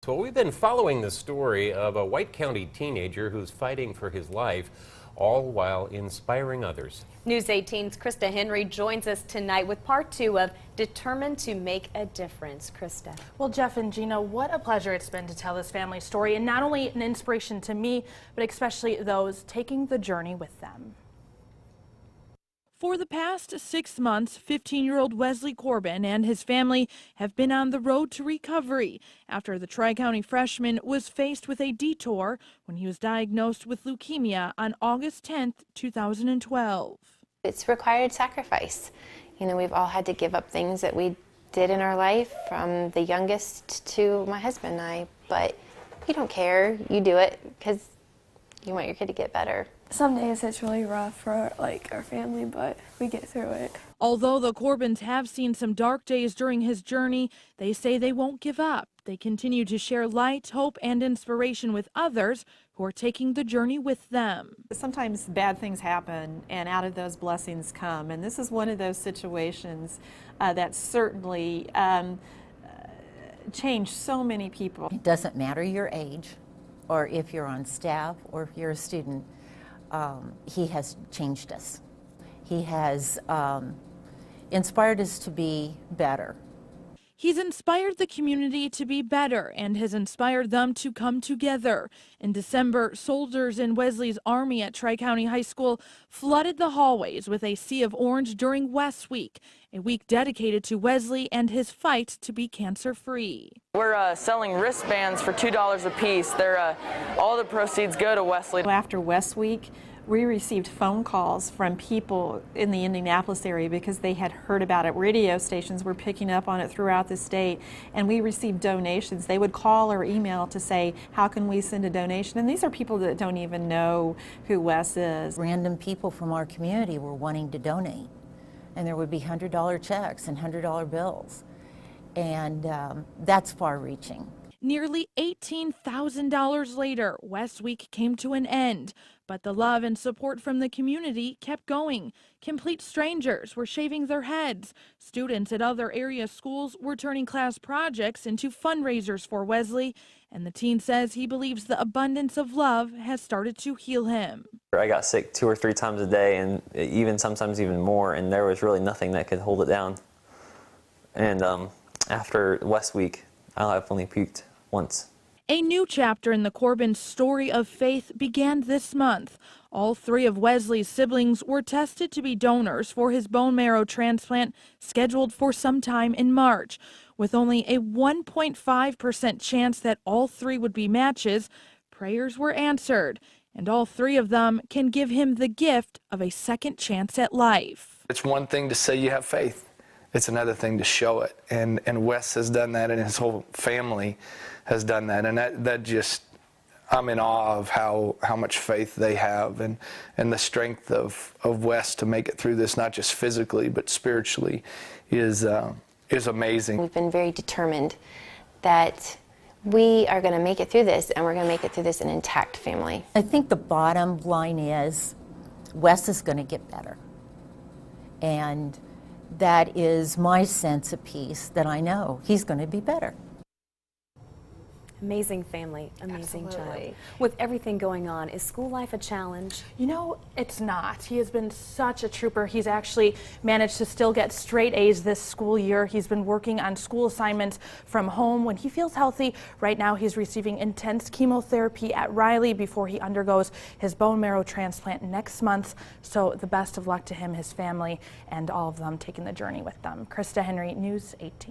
Well, we've been following the story of a White County teenager who's fighting for his life, all while inspiring others. News 18's Krista Henry joins us tonight with part 2 of Determined to Make a Difference. Krista. Well, Jeff and Gina, what a pleasure it's been to tell this family story, and not only an inspiration to me, but especially those taking the journey with them. For the past 6 months, 15-year-old Wesley Corbin and his family have been on the road to recovery after the Tri-County freshman was faced with a detour when he was diagnosed with leukemia on August 10, 2012. It's required sacrifice. You know, we've all had to give up things that we did in our life, from the youngest to my husband and I, but you don't care. You do it because you want your kid to get better. Some days it's really rough for our family, but we get through it. Although the Corbins have seen some dark days during his journey, they say they won't give up. They continue to share light, hope, and inspiration with others who are taking the journey with them. Sometimes bad things happen, and out of those blessings come. And this is one of those situations that certainly changed so many people. It doesn't matter your age, or if you're on staff, or if you're a student. He has changed us. He has inspired us to be better. He's inspired the community to be better and has inspired them to come together. In December, soldiers in Wesley's Army at Tri-County High School flooded the hallways with a sea of orange during West Week, a week dedicated to Wesley and his fight to be cancer-free. We're selling wristbands for $2 a piece. All the proceeds go to Wesley. After West Week, we received phone calls from people in the Indianapolis area because they had heard about it. Radio stations were picking up on it throughout the state, and we received donations. They would call or email to say, how can we send a donation? And these are people that don't even know who Wes is. Random people from our community were wanting to donate, and there would be $100 checks and $100 bills, and that's far-reaching. Nearly $18,000 later, West Week came to an end, but the love and support from the community kept going. Complete strangers were shaving their heads. Students at other area schools were turning class projects into fundraisers for Wesley, and the teen says he believes the abundance of love has started to heal him. I got sick 2 or 3 times a day, and sometimes even more, and there was really nothing that could hold it down. And after West Week, I've only puked once. A new chapter in the Corbin story of faith began this month. All 3 of Wesley's siblings were tested to be donors for his bone marrow transplant scheduled for sometime in March. With only a 1.5% chance that all 3 would be matches, prayers were answered, and all 3 of them can give him the gift of a second chance at life. It's one thing to say you have faith. It's another thing to show it, and Wes has done that, and his whole family has done that, and that just, I'm in awe of how much faith they have, and the strength of Wes to make it through this, not just physically but spiritually, is amazing. We've been very determined that we are going to make it through this, and we're going to make it through this an intact family. I think the bottom line is Wes is going to get better, and that is my sense of peace, that I know he's going to be better. Amazing family, amazing Absolutely. child. With everything going on, is school life a challenge? You know, it's not. He has been such a trooper. He's actually managed to still get straight A's this school year. He's been working on school assignments from home when he feels healthy. Right now, he's receiving intense chemotherapy at Riley before he undergoes his bone marrow transplant next month. So the best of luck to him, his family, and all of them taking the journey with them. Krista Henry, News 18.